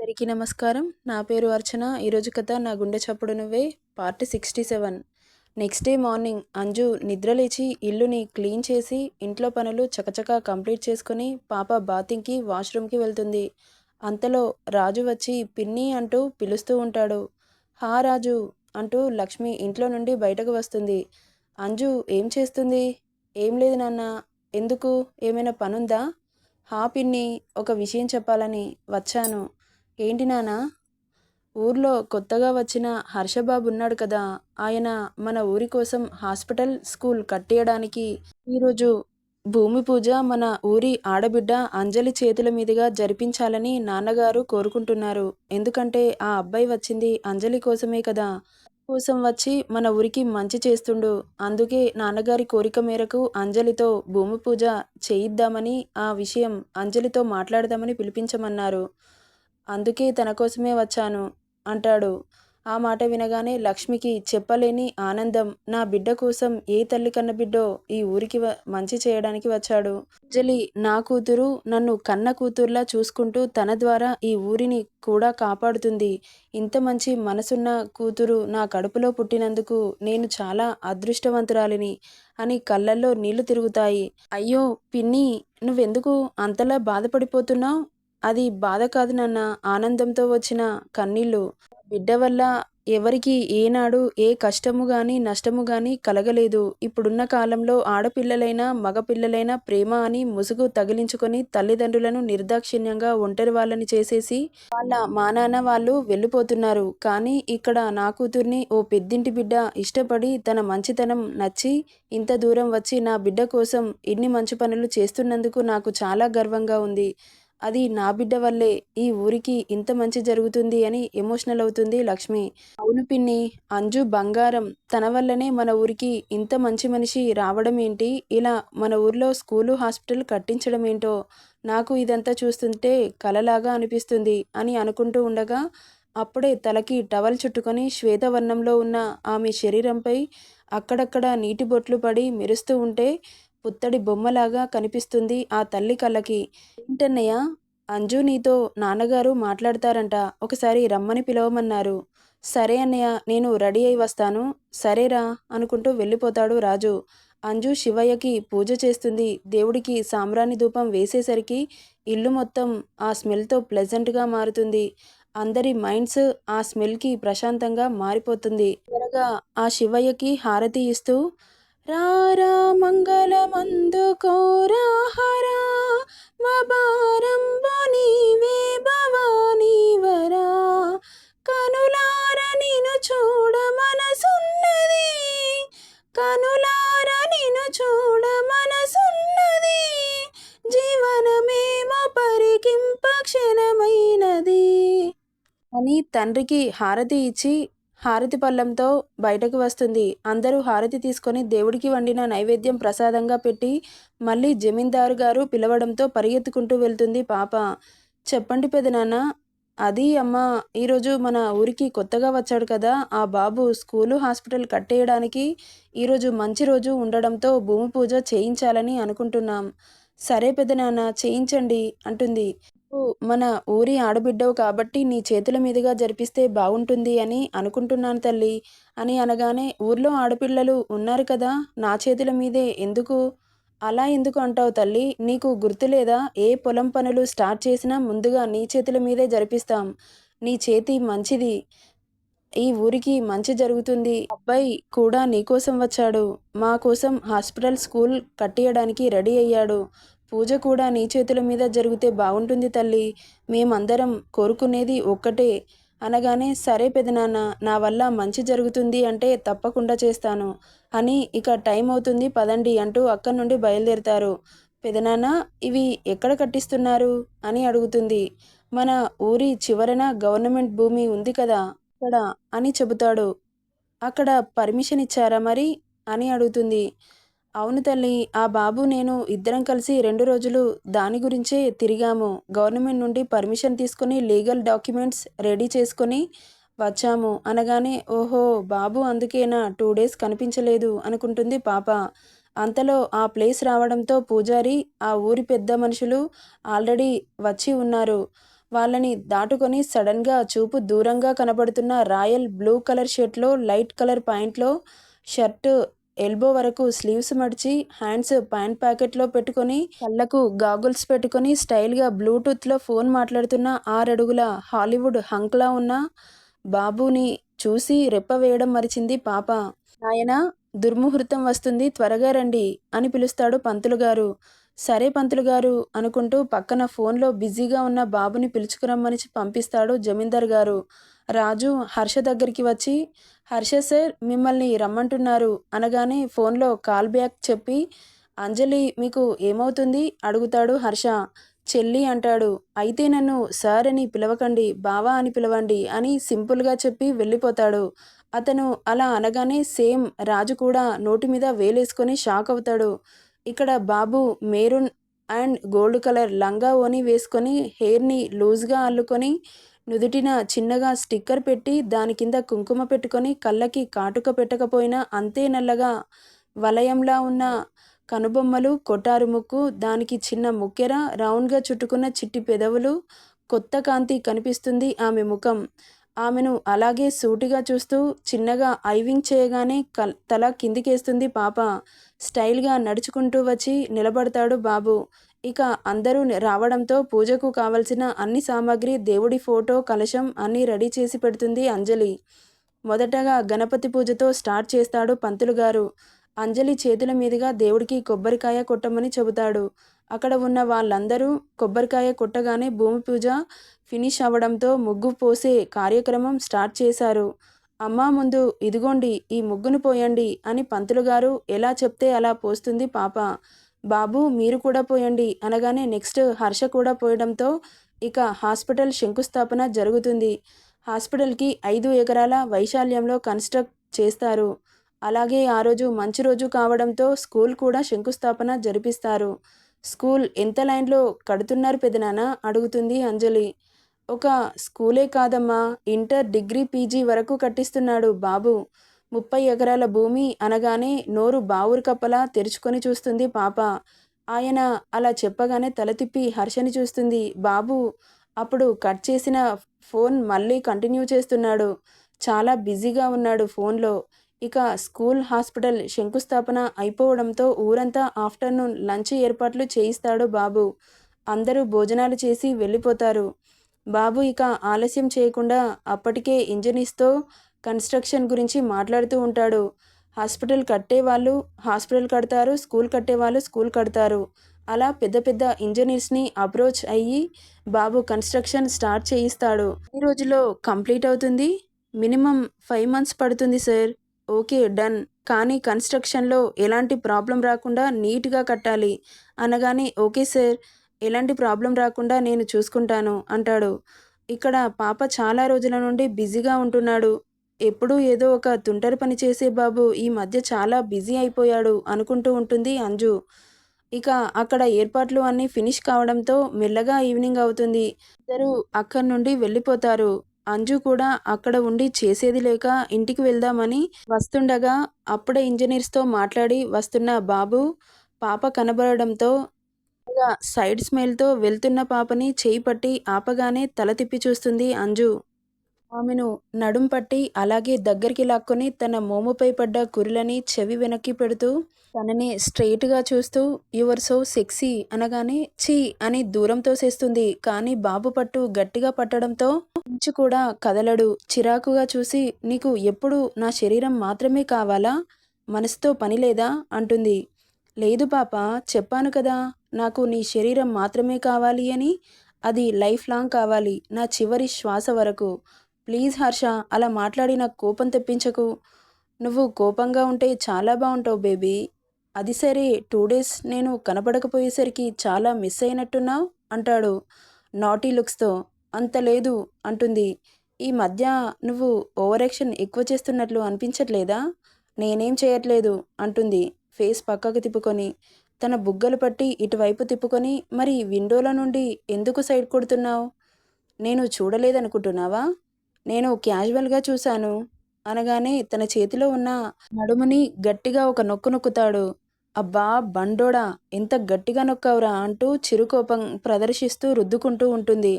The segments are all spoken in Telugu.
అందరికీ నమస్కారం. నా పేరు అర్చన. ఈరోజు కథ 'నా గుండె చప్పుడు నువ్వే' part 67. Next day morning Anju నిద్రలేచి ఇల్లుని క్లీన్ చేసి ఇంట్లో పనులు చకచకా కంప్లీట్ చేసుకొని పాప బాతింగ్‌కి, వాష్‌రూమ్‌కి వెళ్తుంది. అంతలో రాజు వచ్చి పిన్ని అంటూ పిలుస్తూ ఉంటాడు. హా రాజు అంటూ లక్ష్మి ఇంట్లో నుండి బయటకు వస్తుంది. అంజు ఏం చేస్తుంది? ఏం లేదు నాన్న. ఎందుకు? ఏమైనా పనుందా? హా పిన్ని, ఒక విషయం చెప్పాలని వచ్చాను. ఏంటి నాన్నా? ఊర్లో కొత్తగా వచ్చిన హర్షబాబు ఉన్నాడు కదా! ఆయన మన ఊరి కోసం హాస్పిటల్, స్కూల్ కట్టియడానికి ఈరోజు భూమి పూజ మన ఊరి ఆడబిడ్డ అంజలి చేతుల మీదుగా జరిపించాలని నాన్నగారు కోరుకుంటున్నారు. ఎందుకంటే ఆ అబ్బాయి వచ్చింది అంజలి కోసమే కదా! కోసం వచ్చి మన ఊరికి మంచి చేస్తుండు. అందుకే నాన్నగారి కోరిక మేరకు అంజలితో భూమి పూజ చేయిద్దామని, ఆ విషయం అంజలితో మాట్లాడదామని పిలిపించమన్నారు. అందుకే తన కోసమే వచ్చాను అంటాడు. ఆ మాట వినగానే లక్ష్మికి చెప్పలేని ఆనందం. నా బిడ్డ కోసం ఏ తల్లి కన్న బిడ్డో ఈ ఊరికి మంచి చేయడానికి వచ్చాడు. అంజలి నా కూతురు, నన్ను కన్న కూతుర్లా చూసుకుంటూ తన ద్వారా ఈ ఊరిని కూడా కాపాడుతుంది. ఇంత మంచి మనసున్న కూతురు నా కడుపులో పుట్టినందుకు నేను చాలా అదృష్టవంతురాలిని అని కళ్ళల్లో నీళ్లు తిరుగుతాయి. అయ్యో పిన్ని, నువ్వెందుకు అంతలా బాధపడిపోతున్నావు? అది బాధ కాదు నాన్న, ఆనందంతో వచ్చిన కన్నీళ్ళు. బిడ్డ వల్ల ఎవరికి ఏనాడు ఏ కష్టము గాని, నష్టము గాని కలగలేదు. ఇప్పుడున్న కాలంలో ఆడపిల్లలైనా, మగపిల్లలైనా ప్రేమ అని ముసుగు తగిలించుకొని తల్లిదండ్రులను నిర్దాక్షిణ్యంగా ఒంటరి వాళ్ళని చేసేసి వాళ్ళ మానాన వాళ్ళు వెళ్ళిపోతున్నారు. కానీ ఇక్కడ నా కూతుర్ని ఓ పెద్దింటి బిడ్డ ఇష్టపడి తన మంచితనం నచ్చి ఇంత దూరం వచ్చి నా బిడ్డ కోసం ఇన్ని మంచి పనులు చేస్తున్నందుకు నాకు చాలా గర్వంగా ఉంది. అది నా బిడ్డ వల్లే ఈ ఊరికి ఇంత మంచి జరుగుతుంది అని ఎమోషనల్ అవుతుంది లక్ష్మి. అవును పిన్ని, అంజు బంగారం. తన వల్లనే మన ఊరికి ఇంత మంచి మనిషి రావడం ఏంటి, ఇలా మన ఊర్లో స్కూలు, హాస్పిటల్ కట్టించడం ఏంటో నాకు ఇదంతా చూస్తుంటే కలలాగా అనిపిస్తుంది అని అనుకుంటూ ఉండగా అప్పుడే తలకి టవల్ చుట్టుకొని శ్వేతవర్ణంలో ఉన్న ఆమె శరీరంపై అక్కడక్కడ నీటి బొట్లు పడి మెరుస్తూ ఉంటే పుత్తడి బొమ్మలాగా కనిపిస్తుంది ఆ తల్లి కళ్ళకి. ఏంటన్నయ్య? అంజు నీతో నాన్నగారు మాట్లాడతారంట, ఒకసారి రమ్మని పిలవమన్నారు. సరే అన్నయ్య, నేను రెడీ అయి వస్తాను. సరేరా అనుకుంటూ వెళ్ళిపోతాడు రాజు. అంజు శివయ్యకి పూజ చేస్తుంది. దేవుడికి సాంబ్రాణి ధూపం వేసేసరికి ఇల్లు మొత్తం ఆ స్మెల్తో ప్లెజెంట్గా మారుతుంది. అందరి మైండ్స్ ఆ స్మెల్కి ప్రశాంతంగా మారిపోతుంది. త్వరగా ఆ శివయ్యకి హారతి ఇస్తూ రారా మంగళమందుకోరా హరా వబారంబు నీవే భవానీ వరా కనులార నిను చూడ మనసున్నది, కనులార నిను చూడ మనసున్నది, జీవనమేమో పరికింప క్షణమైనది అని తండ్రికి హారతి ఇచ్చి హారతి పళ్ళెంతో బయటకు వస్తుంది. అందరూ హారతి తీసుకొని దేవుడికి వండిన నైవేద్యం ప్రసాదంగా పెట్టి మళ్ళీ జమీందారు గారు పిలవడంతో పరిగెత్తుకుంటూ వెళ్తుంది పాప. చెప్పండి పెదనాన్న. అది అమ్మ, ఈరోజు మన ఊరికి కొత్తగా వచ్చాడు కదా ఆ బాబు, స్కూలు, హాస్పిటల్ కట్టేయడానికి ఈరోజు మంచి రోజు ఉండడంతో భూమి పూజ చేయించాలని అనుకుంటున్నాం. సరే పెదనాన్న, చేయించండి అంటుంది. మన ఊరి ఆడబిడ్డవు కాబట్టి నీ చేతుల మీదుగా జరిపిస్తే బాగుంటుంది అని అనుకుంటున్నాను తల్లి అని అనగానే, ఊర్లో ఆడపిల్లలు ఉన్నారు కదా, నా చేతుల మీదే ఎందుకు? అలా ఎందుకు అంటావు తల్లి? నీకు గుర్తులేదా? ఏ పొలం పనులు స్టార్ట్ చేసినా ముందుగా నీ చేతుల మీదే జరిపిస్తాం. నీ చేతి మంచిది, ఈ ఊరికి మంచి జరుగుతుంది. అబ్బాయి కూడా నీకోసం వచ్చాడు. మా కోసం హాస్పిటల్, స్కూల్ కట్టియడానికి రెడీ అయ్యాడు. పూజ కూడా నీ చేతుల మీద జరిగితే బాగుంటుంది తల్లి. మేమందరం కోరుకునేది ఒక్కటే అనగానే, సరే పెదనాన్న, నా వల్ల మంచి జరుగుతుంది అంటే తప్పకుండా చేస్తాను అని, ఇక టైం అవుతుంది పదండి అంటూ అక్కడి నుండి బయలుదేరుతారు. పెదనాన్న, ఇవి ఎక్కడ కట్టిస్తున్నారు అని అడుగుతుంది. మన ఊరి చివరన గవర్నమెంట్ భూమి ఉంది కదా అక్కడ అని చెబుతాడు. అక్కడ పర్మిషన్ ఇచ్చారా మరి అని అడుగుతుంది. అవును తల్లి, ఆ బాబు నేను ఇద్దరం కలిసి 2 రోజులు దాని గురించే తిరిగాము. గవర్నమెంట్ నుండి పర్మిషన్ తీసుకొని లీగల్ డాక్యుమెంట్స్ రెడీ చేసుకొని వచ్చాము అనగానే, ఓహో బాబు అందుకేనా 2 డేస్ కనిపించలేదు అనుకుంటుంది పాప. అంతలో ఆ ప్లేస్ రావడంతో పూజారి, ఆ ఊరి పెద్ద మనుషులు ఆల్రెడీ వచ్చి ఉన్నారు. వాళ్ళని దాటుకొని సడన్గా చూపు దూరంగా కనబడుతున్న రాయల్ బ్లూ కలర్ షర్ట్లో లైట్ కలర్ ప్యాంట్లో షర్టు ఎల్బో వరకు స్లీవ్స్ మడిచి హ్యాండ్స్ ప్యాంట్ ప్యాకెట్లో పెట్టుకొని కళ్ళకు గాగుల్స్ పెట్టుకొని స్టైల్గా బ్లూటూత్లో ఫోన్ మాట్లాడుతున్న 6 అడుగుల హాలీవుడ్ హంక్లా ఉన్న బాబుని చూసి రెప్ప వేయడం మరిచింది పాప. నాయనా, దుర్ముహూర్తం వస్తుంది, త్వరగా రండి అని పిలుస్తాడు పంతులు గారు. సరే పంతులు గారు అనుకుంటూ పక్కన ఫోన్లో బిజీగా ఉన్న బాబుని పిలుచుకురమ్మని పంపిస్తాడు జమీందార్ గారు. రాజు హర్ష దగ్గరికి వచ్చి, హర్ష సార్ మిమ్మల్ని రమ్మంటున్నారు అనగానే ఫోన్లో కాల్ బ్యాక్ చెప్పి, అంజలి మీకు ఏమవుతుంది అడుగుతాడు హర్ష. చెల్లి అంటాడు. అయితే నన్ను సార్ అని పిలవకండి, బావా అని పిలవండి అని సింపుల్గా చెప్పి వెళ్ళిపోతాడు. అతను అలా అనగానే సేమ్ రాజు కూడా నోటి మీద వేలేసుకొని షాక్ అవుతాడు. ఇక్కడ బాబు మెరూన్ అండ్ గోల్డ్ కలర్ లంగా ఓని వేసుకొని హెయిర్ని లూజ్గా అల్లుకొని నుదుటిన చిన్నగా స్టిక్కర్ పెట్టి దాని కింద కుంకుమ పెట్టుకొని కళ్ళకి కాటుక పెట్టకపోయినా అంతే నల్లగా వలయంలా ఉన్న కనుబొమ్మలు, కొటారు ముక్కు, దానికి చిన్న ముక్కెర, రౌండ్గా చుట్టుకున్న చిట్టి పెదవులు, కొత్త కాంతి కనిపిస్తుంది ఆమె ముఖం. ఆమెను అలాగే సూటిగా చూస్తూ చిన్నగా ఐవింగ్ చేయగానే తల కిందికేస్తుంది పాప. స్టైల్గా నడుచుకుంటూ వచ్చి నిలబడతాడు బాబు. ఇక అందరూ రావడంతో పూజకు కావలసిన అన్ని సామాగ్రి, దేవుడి ఫోటో, కలశం అన్నీ రెడీ చేసి పెడుతుంది అంజలి. మొదటగా గణపతి పూజతో స్టార్ట్ చేస్తాడు పంతులు గారు. అంజలి చేతుల మీదుగా దేవుడికి కొబ్బరికాయ కొట్టమని చెబుతాడు. అక్కడ ఉన్న వాళ్ళందరూ కొబ్బరికాయ కొట్టగానే భూమి పూజ ఫినిష్ అవ్వడంతో ముగ్గు పోసే కార్యక్రమం స్టార్ట్ చేశారు. అమ్మా ముందు ఇదిగోండి ఈ ముగ్గును పోయండి అని పంతులు గారు ఎలా చెప్తే అలా పోస్తుంది పాప. బాబు మీరు కూడా పోయండి అనగానే నెక్స్ట్ హర్ష కూడా పోయడంతో ఇక హాస్పిటల్ శంకుస్థాపన జరుగుతుంది. హాస్పిటల్కి 5 ఎకరాల వైశాల్యంలో కన్స్ట్రక్ట్ చేస్తారు. అలాగే ఆ రోజు మంచి రోజు కావడంతో స్కూల్ కూడా శంకుస్థాపన జరిపిస్తారు. స్కూల్ ఎంత లైన్లో కడుతున్నారు పెదనాన్న అడుగుతుంది అంజలి. ఒక స్కూలే కాదమ్మా, ఇంటర్, డిగ్రీ, పీజీ వరకు కట్టిస్తున్నాడు బాబు. 30 ఎకరాల భూమి అనగానే నోరు బావురు కప్పలా తెరుచుకొని చూస్తుంది పాప. ఆయన అలా చెప్పగానే తల తిప్పి హర్షని చూస్తుంది. బాబు అప్పుడు కట్ చేసిన ఫోన్ మళ్ళీ కంటిన్యూ చేస్తున్నాడు. చాలా బిజీగా ఉన్నాడు ఫోన్లో. ఇక స్కూల్, హాస్పిటల్ శంకుస్థాపన అయిపోవడంతో ఊరంతా ఆఫ్టర్నూన్ లంచ్ ఏర్పాట్లు చేయిస్తాడు బాబు. అందరూ భోజనాలు చేసి వెళ్ళిపోతారు. బాబు ఇక ఆలస్యం చేయకుండా అప్పటికే ఇంజనీర్స్తో కన్స్ట్రక్షన్ గురించి మాట్లాడుతూ ఉంటాడు. హాస్పిటల్ కట్టేవాళ్ళు హాస్పిటల్ కడతారు, స్కూల్ కట్టేవాళ్ళు స్కూల్ కడతారు. అలా పెద్ద పెద్ద ఇంజనీర్స్ని అప్రోచ్ అయ్యి బాబు కన్స్ట్రక్షన్ స్టార్ట్ చేయిస్తాడు. ఈ రోజులో కంప్లీట్ అవుతుంది. మినిమం 5 months పడుతుంది సార్. Okay done. కానీ కన్స్ట్రక్షన్లో ఎలాంటి ప్రాబ్లం రాకుండా నీట్గా కట్టాలి అనగానే ఓకే సార్, ఎలాంటి ప్రాబ్లం రాకుండా నేను చూసుకుంటాను అంటాడు. ఇక్కడ పాప చాలా రోజుల నుండి బిజీగా ఉంటున్నాడు. ఎప్పుడూ ఏదో ఒక తుంటరి పని చేసే బాబు ఈ మధ్య చాలా బిజీ అయిపోయాడు అనుకుంటూ ఉంటుంది అంజు. ఇక అక్కడ ఏర్పాట్లు అన్నీ ఫినిష్ కావడంతో మెల్లగా ఈవినింగ్ అవుతుంది. ఇద్దరు అక్కడి నుండి వెళ్ళిపోతారు. అంజు కూడా అక్కడ ఉండి చేసేది లేక ఇంటికి వెళ్దామని వస్తుండగా అప్పుడే ఇంజనీర్స్తో మాట్లాడి వస్తున్న బాబు, పాప కనబడడంతో సైడ్ స్మైల్తో వెళ్తున్న పాపని చేయి పట్టి ఆపగానే తల తిప్పి చూస్తుంది అంజు. ఆమెను నడుం పట్టి అలాగే దగ్గరికి లాక్కొని తన మోముపై పడ్డ కురులని చెవి వెనక్కి పెడుతూ తనని స్ట్రెయిట్గా చూస్తూ యువర్ సో సెక్సీ అనగానే ఛీ అని దూరం తోసేస్తుంది. కానీ బాబు పట్టు గట్టిగా పట్టడంతో ఇంచు కూడా కదలడు. చిరాకుగా చూసి నీకు ఎప్పుడు నా శరీరం మాత్రమే కావాలా, మనసుతో పని లేదా అంటుంది. లేదు పాప, చెప్పాను కదా నాకు నీ శరీరం మాత్రమే కావాలి అని. అది లైఫ్ లాంగ్ కావాలి, నా చివరి శ్వాస వరకు. ప్లీజ్ హర్ష, అలా మాట్లాడి నాకు కోపం తెప్పించకు. నువ్వు కోపంగా ఉంటే చాలా బాగుంటావు బేబీ. అది సరే 2 days నేను కనపడకపోయేసరికి చాలా మిస్ అయినట్టున్నావు అంటాడు నాటీ లుక్స్తో. అంత లేదు అంటుంది. ఈ మధ్య నువ్వు ఓవర్ యాక్షన్ ఎక్కువ చేస్తున్నట్లు అనిపించట్లేదా? నేనేం చేయట్లేదు అంటుంది ఫేస్ పక్కకు తిప్పుకొని. తన బుగ్గలు పట్టి ఇటువైపు తిప్పుకొని మరి విండోల నుండి ఎందుకు సైడ్ కొడుతున్నావు? నేను చూడలేదనుకుంటున్నావా? నేను క్యాజువల్గా చూశాను అనగానే తన చేతిలో ఉన్న నడుముని గట్టిగా ఒక నొక్కు నొక్కుతాడు. అబ్బా బండోడా, ఎంత గట్టిగా నొక్కావురా అంటూ చిరుకోపం ప్రదర్శిస్తూ రుద్దుకుంటూ ఉంటుంది.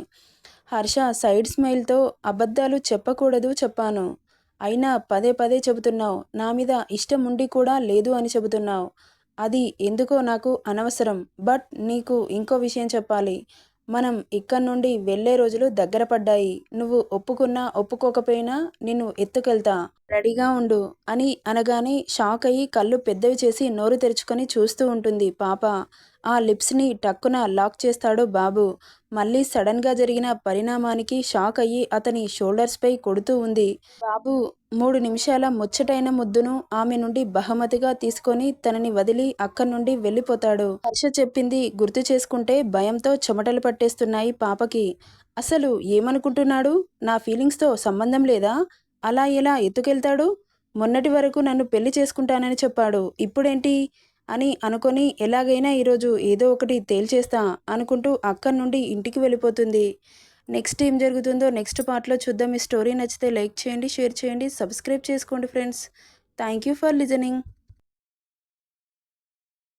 హర్ష సైడ్ స్మైల్తో అబద్ధాలు చెప్పకూడదు చెప్పాను. అయినా పదే పదే చెబుతున్నావు. నా మీద ఇష్టం ఉండి కూడా లేదు అని చెబుతున్నావు. అది ఎందుకో నాకు అనవసరం. బట్ నీకు ఇంకో విషయం చెప్పాలి. మనం ఇక్కడి నుండి వెళ్ళే రోజులు దగ్గర పడ్డాయి. నువ్వు ఒప్పుకున్నా ఒప్పుకోకపోయినా నిన్ను ఎత్తుకెళ్తా. రెడీగా ఉండు అని అనగానే షాక్ అయ్యి కళ్ళు పెద్దవి చేసి నోరు తెరుచుకొని చూస్తూ ఉంటుంది పాప. ఆ లిప్స్ని టక్కున లాక్ చేస్తాడు బాబు. మళ్ళీ సడన్గా జరిగిన పరిణామానికి షాక్ అయ్యి అతని షోల్డర్స్పై కొడుతూ ఉంది. బాబు 3 నిమిషాల ముచ్చటైన ముద్దును ఆమె నుండి బహుమతిగా తీసుకొని తనని వదిలి అక్కడి నుండి వెళ్ళిపోతాడు. హర్ష చెప్పింది గుర్తు చేసుకుంటే భయంతో చెమటలు పట్టేస్తున్నాయి పాపకి. అసలు ఏమనుకుంటున్నాడు? నా ఫీలింగ్స్తో సంబంధం లేదా? అలా ఎలా ఎత్తుకెళ్తాడు? మొన్నటి వరకు నన్ను పెళ్లి చేసుకుంటానని చెప్పాడు. ఇప్పుడేంటి? అని అనుకొని ఎలాగైనా ఈరోజు ఏదో ఒకటి తేల్చేస్తా అనుకుంటూ అక్కడి నుండి ఇంటికి వెళ్ళిపోతుంది. నెక్స్ట్ ఏం జరుగుతుందో నెక్స్ట్ పార్ట్లో చూద్దాం. ఈ స్టోరీ నచ్చితే లైక్ చేయండి, షేర్ చేయండి, సబ్స్క్రైబ్ చేసుకోండి friends. Thank you for listening.